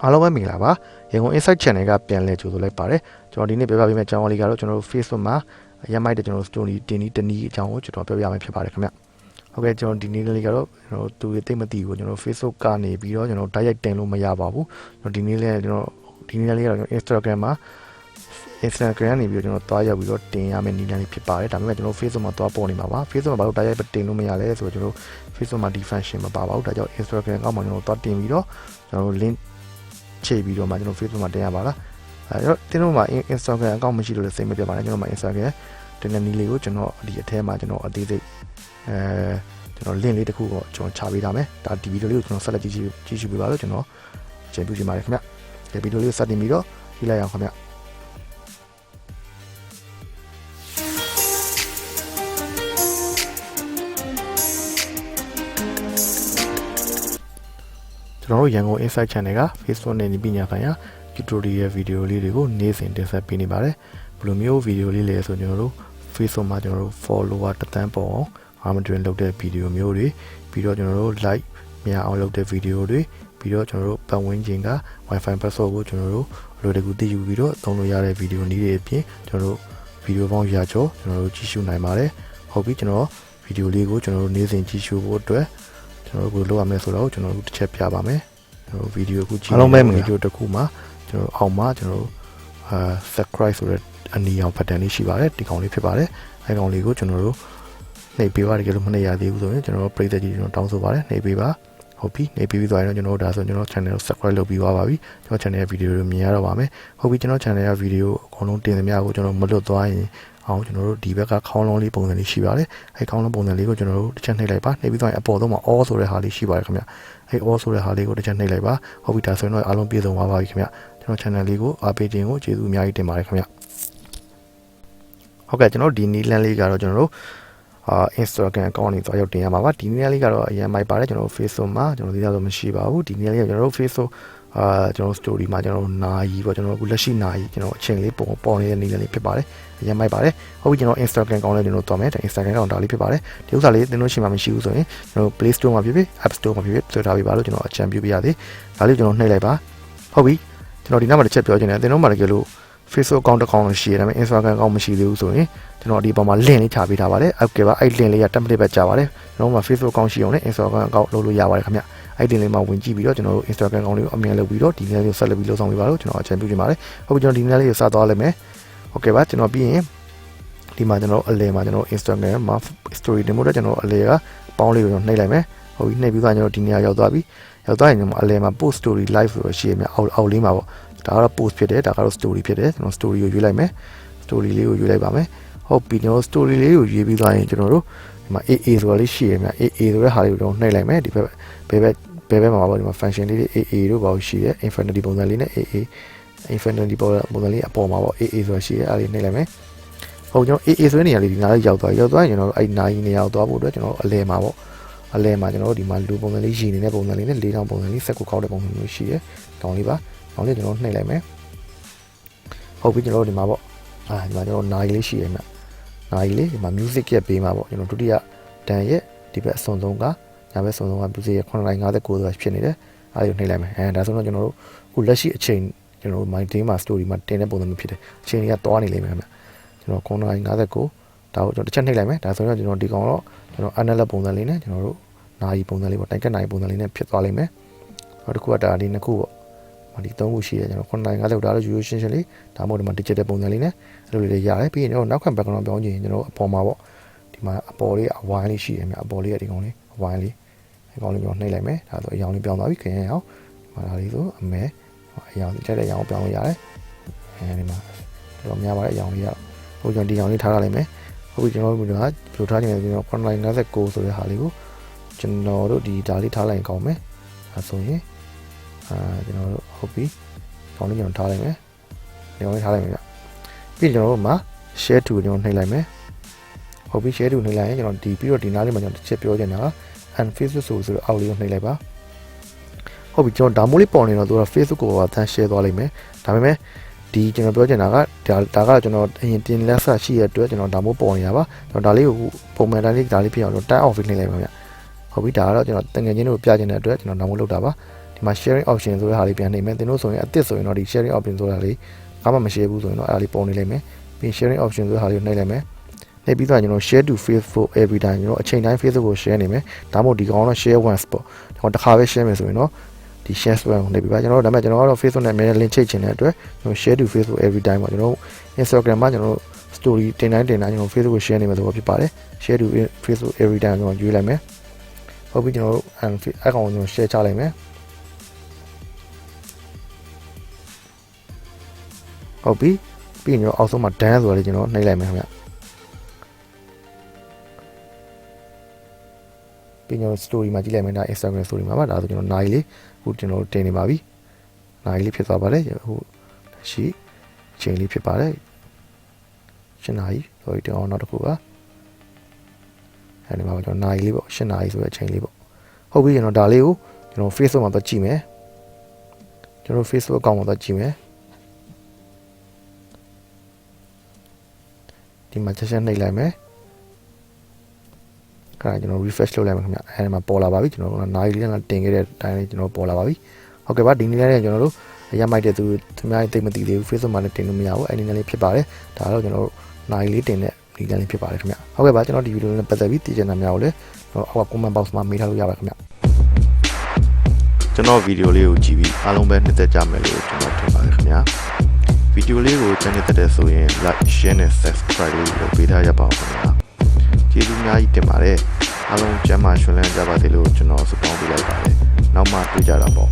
အားလုံးပဲမင်္ဂလာပါရန်ကုန် Insight Channel ကပြန်လဲကြိုဆိုလိုက်ပါတယ်ကျွန်တော်ဒီနေ့ပြောပြပေးမယ့်အကြောင်းအရာလေးကတော့ကျွန်တော်တို့ Facebook မှာရမိုက်တဲ့ကျွန်တော်တို့ story တင်တနည်းအကြောင်းကိုကျွန်တော်ပြောပြရမှာဖြစ်ပါတယ်ခင်ဗျဟုတ်ကဲ့ကျွန်တော်ဒီနေ့လေးကတော့ကျွန်တော်သူတွေသိမသိဘူးကျွန်တော် Facebook ကနေပြီးတော့ကျွန်တော်တိုက်ရိုက်တင်လို့မရပါဘူးကျွန်တော်ဒီနေ့လေးကတော့ကျွန်တော် Instagram မှာ Instagram နေပြီးတော့ကျွန်တော်တွားရောက်ပြီးတော့တင်ရမယ့်နည်းလမ်းလေးဖြစ်ပါတယ်ဒါပေမဲ့ကျွန်တော် Facebook မှာတွားပေါ်နေမှာပါ Facebook မှာဘာလို့တိုက်ရိုက်တင်လို့မရလဲဆိုတော့ကျွန်တော် Facebook မှာ function မပါပါဘူးဒါကြောင့် Instagram အောက်မှာကျွန်တော်တွားတင်ပြီးတော့ကျွန်တော် link ချိန်ပြီးတော့မှကျွန်တော် Facebook မှာတင်ရပါလားအဲ့တော့တင်တော့မှ Instagram account မရှိလို့လည်းစိတ်မပြတ်ပါနဲ့ကျွန်တော်မှ Instagram တင်တဲ့နည်းလေးကိုကျွန်တော်ဒီအထဲမှာကျွန်တော်အသေးစိတ်ကျွန်တော် link လေးတစ်ခုကိုကျွန်တော်ချပေးထားမယ်ဒါဒီဗီဒီယိုလေးကိုကျွန်တော်ဆက်လက်ကြည့်ရှုပေးပါလို့ကျွန်တော်ချိန်ပြချင်ပါတယ်ခင်ဗျဒီဗီဒီယိုလေးကိုစတင်ပြီးတော့ကြည့်လိုက်အောင်ခင်ဗျကျွန်တော်တို့ရန်ကုန် Insight Channel က Facebook နဲ့ပညာဆိုင်ရာ tutorial ဗီဒီယိုလေးတွေကိုနေ့စဉ်တင်ဆက်ပေးနေပါတယ်ဘယ်လိုမျိုးဗီဒီယိုလေးလဲဆိုကျွန်တော်တို့ Facebook မှာကျွန်တော်တို့ follower တစ်သန်းပေါ်အောင် armament လုပ်တဲ့ဗီဒီယိုမျိုးတွေပြီးတော့ကျွန်တော်တို့ like များအောင်လုပ်တဲ့ဗီဒီယိုတွေပြီးတော့ကျွန်တော်တို့ပတ်ဝန်းကျင်က Wi-Fi password ကိုကျွန်တော်တို့အလိုတကူသိယူပြီးတော့သုံးလို့ရတဲ့ဗီဒီယိုနည်းတွေအပြင်ကျွန်တော်တို့ဗီဒီယိုပေါင်းရာကျော်ကျွန်တော်တို့ကြည့်ရှုနိုင်ပါတယ်ဟုတ်ပြီကျွန်တော်ဗီဒီယိုလေးကိုကျွန်တော်တို့နေ့စဉ်ကြည့်ရှုဖို့အတွက်ကျွန်တော်တို့လုပ်ရမယ်ဆိုတော့ကျွန်တော်တို့တစ်ချက်ပြပါမယ်ကျွန်တော်ဗီဒီယိုကိုကြည့်အားလုံးပဲဗီဒီယိုတစ်ခုမှာကျွန်တော်အောက်မှာကျွန်တော်subscribe ဆိုတဲ့အနီရောင်ဘတ်တန်လေးရှိပါတယ်ဒီကောင်လေးဖြစ်ပါတယ်အဲကောင်လေးကိုကျွန်တော်တို့နှိပ်ပေးပါတကယ်လို့မနှိပ်ရသေးဘူးဆိုရင်ကျွန်တော်တို့ပရိသတ်ကြီးကျွန်တော်တောင်းဆိုပါတယ်နှိပ်ပေးပါဟုတ်ပြီနှိပ်ပေးပြီးသွားရင်ကျွန်တော်တို့ဒါဆိုကျွန်တော် channel ကို subscribe လုပ်ပြီးသွားပါပြီကျွန်တော် channel ရဲ့ဗီဒီယိုတွေမြင်ရတော့ပါမယ်ဟုတ်ပြီကျွန်တော် channel ရဲ့ဗီဒီယိုအကုန်လုံးတင်သမျှကိုကျွန်တော်မလွတ်သွားရင်အောင်ကျွန်တော်တို့ဒီဘက်ကခေါင်းလုံးလေးပုံစံလေးရှိပါတယ်အဲခေါင်းလုံးပုံစံလေးကိုကျွန်တော်တို့တစ်ချက်နှိပ်လိုက်ပါနှိပ်ပြီးသွားရင်အပေါ်ဆုံးမှာ all ဆိုတဲ့ဟာလေးရှိပါတယ်ခင်ဗျအဲ all ဆိုတဲ့ဟာလေးကိုတစ်ချက်နှိပ်လိုက်ပါဟုတ်ပြီဒါဆိုရင်တော့အားလုံးပြည့်စုံသွားပါပြီခင်ဗျကျွန်တော် channel လေးကိုအားပေးခြင်းကိုကျေးဇူးအများကြီးတင်ပါတယ်ခင်ဗျဟုတ်ကဲ့ကျွန်တော်ဒီနီလန်လေးကတော့ကျွန်တော်တို့Instagram account နဲ့သွားရောက်တင်ရမှာပါဒီနီလန်လေးကတော့အရင်မိုက်ပါတယ်ကျွန်တော် Facebook မှာကျွန်တော်သိရလို့မရှိပါဘူးဒီနီလန်လေးကကျွန်တော်တို့ Facebook ကျွန်တော် story မှာကျွန်တော်နာရီပေါ့ကျွန်တော်အခုလက်ရှိနာရီကျွန်တော်အချိန်လေးပေါ်နေတဲ့နီလန်လေးဖြစ်ပါတယ်အရင်မိုက်ပါတယ်ဟုတ်ပြီကျွန်တော် Instagram account နဲ့ကျွန်တော်သွားမယ် Instagram account ဒါလေးဖြစ်ပါတယ်ဒီဥစ္စာလေးသင်တို့ရှိမှမရှိဘူးဆိုရင်ကျွန်တော် Play Store မှာဖြစ်ဖြစ် App Store မှာဖြစ်ဖြစ်ဆွဲထားပေးပါလို့ကျွန်တော်အကြံပြုပေးရသေးဒါလေးကျွန်တော်နှိပ်လိုက်ပါဟုတ်ပြီကျွန်တော်ဒီနောက်မှာတစ်ချက်ပြောချင်တယ်သင်တို့မှာတကယ်လို့ Facebook account တစ်ကောင်ရှိရတယ်ဒါပေမဲ့ Instagram account မရှိသေးဘူးဆိုရင်ကျွန်တော်ဒီပေါ်မှာ link လေးချပေးထားပါတယ်ဟုတ်ကဲ့ပါအဲ့ link လေးက template ပဲကြာပါတယ်ကျွန်တော်မှာ Facebook account ရှိအောင်နဲ့ Instagram account လုပ်လို့ရပါတယ်ခင်ဗျအဲ့ဒီ link မှာဝင်ကြည့်ပြီးတော့ကျွန်တော်တို့ Instagram account လေးကိုအမြင်လုပ်ပြီးတော့ဒီ link လေးကိုဆက်လက်ပြီးလုပ်ဆောင်ပေးပါလို့ကျွန်တော်အကြံပြုချင်ပါတယ်ဟုတ်ပြီကျွန်တော်ဒီ link လေးကိုစသွားလိုက်မယ်ဟုတ်ကဲ့ပါကျွန်တော်ပြီးရင်ဒီမှာကျွန်တော်အလဲမှာကျွန်တော် Instagram မှာ story တင်ဖို့အတွက်ကျွန်တော်အလဲကပေါင်းလေးကိုကျွန်တော်နှိပ်လိုက်မယ်ဟုတ်ပြီနှိပ်ပြီးတော့ကျွန်တော်ဒီနေရာရောက်သွားပြီရောက်သွားရင်ကျွန်တော်အလဲမှာ post story live ဆိုတော့ရှိရမယ်အောက်လေးမှာပေါ့ဒါကတော့ post ဖြစ်တယ်ဒါကတော့ story ဖြစ်တယ်ကျွန်တော် story ကိုရွေးလိုက်မယ် story လေးကိုရွေးလိုက်ပါမယ်ဟုတ်ပြီကျွန်တော် story လေးကိုရွေးပြီးသွားရင်ကျွန်တော်တို့ဒီမှာ AA ဆိုတာလေးရှိရမယ် AA ဆိုတဲ့ဟာလေးကိုကျွန်တော်နှိပ်လိုက်မယ်ဒီဘက်မှာပေါ့ဒီမှာ function လေးတွေ AA တို့ဘာလို့ရှိရဲ infinity ပုံစံလေးနဲ့ AA infinity ပုံစံလေးအပေါ်မှာပေါ့ AA ဆိုတာရှိရဲအဲ့လေးနှိပ်လိုက်မယ်ဟုတ်ကျွန်တော် AA ဆိုတဲ့နေရာလေးဒီနားလေးရောက်သွားရင်ကျွန်တော်အဲ့နားကြီးနေရာကိုသွားဖို့အတွက်ကျွန်တော်အလဲမှာပေါ့အလဲမှာကျွန်တော်ဒီမှာလူပုံစံလေးရည်နေတဲ့ပုံစံလေးနဲ့၄တောင်ပုံစံလေးစက်ကိုကောက်တဲ့ပုံစံမျိုးရှိရဲတောင်းလေးပါတောင်းလေးကျွန်တော်နှိပ်လိုက်မယ်ဟုတ်ပြီကျွန်တော်ဒီမှာပေါ့ဒီမှာကျွန်တော်နာရီလေးရှိရဲမြနာရီလေးဒီမှာ music ရဲ့ပေးမှာပေါ့ကျွန်တော်ဒုတိယတန်ရဲ့ဒီဘက်အစွန်ဆုံးကညာဘက်အစွန်ဆုံးက music ရဲ့9:59ဆိုတာဖြစ်နေတယ်အားကိုနှိပ်လိုက်မယ်ဒါဆိုတော့ကျွန်တော်တို့အခုလက်ရှိအချိန်ကျွန်တော်တို့ my day မှာ story မှာတင်တဲ့ပုံစံမျိုးဖြစ်တယ်အချိန်တွေကသွားနေလိမ့်မယ်ကျွန်တော်9:59ဒါကိုကျွန်တော်တစ်ချက်နှိပ်လိုက်မယ်ဒါဆိုတော့ကျွန်တော်ဒီကောင်တော့ကျွန်တော် analog ပုံစံလေးနဲ့ကျွန်တော်တို့နာရီပုံစံလေးပေါ့တိုင်ကက်နာရီပုံစံလေးနဲ့ဖြစ်သွားလိမ့်မယ်နောက်တစ်ခုကဒါလေးနှစ်ခုပေါ့ဒီ3ခုရှိတယ်ကျွန်တော်9:59ဒါတော့ ရိုးရှင်းလေးဒါမှမဟုတ်ဒီမှာ digital ပုံစံလေးနဲ့အဲ့လိုလေးရတယ်ပြီးရင်ကျွန်တော်နောက်ခံ background ပြောင်းချင်ကျွန်တော်အပေါ်မှာပေါ့ဒီမှာအပေါ်လေးအဝိုင်းလေးရှိတယ်မြအပေါ်လေးကဒီကောင်လေးအဝိုင်းလေးဒီကောင်လေးကျွန်တော်နှိပ်လိုက်မယ်ဒါဆိုအရောင်လေးပြောင်းသွားပြီခင်ဗျာအောင်ဒီမှာဒါလေးဆိုအမဲအရောင်လေးတက်တဲ့အရောင်ပြောင်းလို့ရတယ်အဲဒီမှာတော့များပါတယ်အရောင်လေးရဟိုကျွန်တော်ဒီရောင်လေးထားရလိုက်မယ်ဟုတ်ပြီကျွန်တော်တို့ကဘယ်လိုထားချင်လဲကျွန်တော်9:59ဆိုတဲ့ဟာလေးကိုကျွန်တော်တို့ဒီဒါလေးထားလိုက်ရင်ကောင်းမယ်အဲဆိုရင်ကျွန်တော်တို့ဟုတ်ပြီကောင်းလေးကျွန်တော်ထားလိုက်မယ်ဒီကောင်လေးထားလိုက်မယ်ဗျပြီးကျွန်တော်တို့မှာ share to ကျွန်တော်နှိပ်လိုက်မယ်ဟုတ်ပြီ share to နှိပ်လိုက်ရင်ကျွန်တော်ဒီပြီးတော့ဒီနားလေးမှာကျွန်တော်တစ်ချက်ပြောချင်တာ and Facebook ဆိုတော့အောက်လေးကိုနှိပ်လိုက်ပါဟုတ်ပြီကျွန်တော်ဒါမိုးလေးပေါ်နေတော့သူက Facebook ကိုပါတန်း share သွားလိမ့်မယ်ဒါပေမဲ့ဒီကျွန်တော်ပြောချင်တာကဒါကကျွန်တော်အရင်တင်လက်ဆက်ရှိရတဲ့အတွက်ကျွန်တော်ဒါမိုးပေါ်နေတာပါကျွန်တော်ဒါလေးကိုပုံမှန်တိုင်းလေးဒါလေးဖြစ်အောင်လို့ turn off နှိပ်လိုက်ပါဗျဟုတ်ပြီဒါကတော့ကျွန်တော်တငယ်ချင်းတို့ပြချင်တဲ့အတွက်ကျွန်တော်ဒါမိုးလုပ်တာပါဒီ ဒီမှာ sharing option ဆိုတဲ့ဟာလေးပြန်နေမယ်သင်တို့ဆိုရင်အသစ်ဆိုရင်တော့ဒီ sharing option ဆိုတာလေးဘာမှမ share ဘူးဆိုရင်တော့အဲ့ဒါလေးပုံနေလိမ့်မယ်ပြီး sharing option ဆိုတဲ့ဟာလေးကိုနှိပ်လိုက်မယ်နှိပ်ပြီးတော့ကျွန်တော် share to Facebook every time ကျွန်တော်အချိန်တိုင်း Facebook ကို share နေမယ်ဒါမှမဟုတ်ဒီကောင်တော့ share once ပေါ့ဒီကောင်တစ်ခါပဲ share မယ်ဆိုရင်တော့ဒီ share ဆိုရင်နှိပ်ပြီးပါကျွန်တော်တို့ဒါပေမဲ့ကျွန်တော်ကတော့ Facebook နဲ့အများနဲ့ link ချိတ်ချင်တဲ့အတွက်ကျွန်တော် share to Facebook every time ပေါ့ကျွန်တော် Instagram မှာကျွန်တော် story တင်တိုင်းကျွန်တော် Facebook ကို share နေမှာဆိုတော့ဖြစ်ပါတယ် share to Facebook every time ကျွန်တော်ရွေးလိုက်မယ်ဟုတ်ပြီကျွန်တော်တို့အကောင်ကိုကျွန်တော် share ချလိုက်မယ်ဟုတ်ပြီပြီးရင်ကျွန်တော်အောက်ဆုံးမှာ done ဆိုတာလေးကျွန်တော်နှိပ်လိုက်မယ်ခင်ဗျပြီးကျွန်တော် story မှာကြည့်လိုက်မယ်ဒါ Instagram story မှာပါဒါဆိုကျွန်တော်နိုင်လေးအခုကျွန်တော်တင်နေပါပြီနိုင်လေးဖြစ်သွားပါတယ်ဟိုရှိချိန်လေးဖြစ်ပါတယ်8နာရီ sorry တင်အောင်နောက်တစ်ခုပါအဲဒီမှာကျွန်တော်နိုင်လေးပေါ့8နာရီဆိုတဲ့အချိန်လေးပေါ့ဟုတ်ပြီကျွန်တော်ဒါလေးကိုကျွန်တော် Facebook မှာသွားကြည့်မယ်ကျွန်တော် Facebook account မှာသွားကြည့်မယ်ဒီမှာချက်ချက်နှိပ်လိုက်မယ်ခါကျွန်တော် refresh လုပ်လိုက်မယ်ခင်ဗျအဲဒီမှာပေါ်လာပါပြီကျွန်တော်နိုင်လေးနဲ့တင်ခဲ့တဲ့အတိုင်းလေးကျွန်တော်ပေါ်လာပါပြီဟုတ်ကဲ့ပါဒီနေ့လည်းကျွန်တော်တို့ရမိုက်တဲ့သူများသိမသိသေးဘူး Facebook မှာလည်းတင်လို့မရဘူးအဲဒီနေ့လေးဖြစ်ပါတယ်ဒါတော့ကျွန်တော်တို့နိုင်လေးတင်တဲ့ဒီနေ့လေးဖြစ်ပါတယ်ခင်ဗျဟုတ်ကဲ့ပါကျွန်တော်ဒီဗီဒီယိုနဲ့ပတ်သက်ပြီးသိချင်တာများကိုလည်းအောက်က comment box မှာမေးထားလို့ရပါခင်ဗျကျွန်တော်ဗီဒီယိုလေးကိုကြည့်ပြီးအားလုံးပဲနှစ်သက်ကြမယ်လို့ကျွန်တော်ထင်ပါတယ်ခင်ဗျာဗီဒီယိုလေးကိုချမ်းမြေ့တဲ့ဆိုရင် like share နဲ့ subscribe လေးကိုပေးထားရပါဦးခင်ဗျာကျေးဇူးအများကြီးတင်ပါတယ်အားလုံးကျမ်းမာရှင်လန်းကြပါစေလို့ကျွန်တော်ဆုတောင်းပေးလိုက်ပါတယ်နောက်မှတွေ့ကြတာပေါ့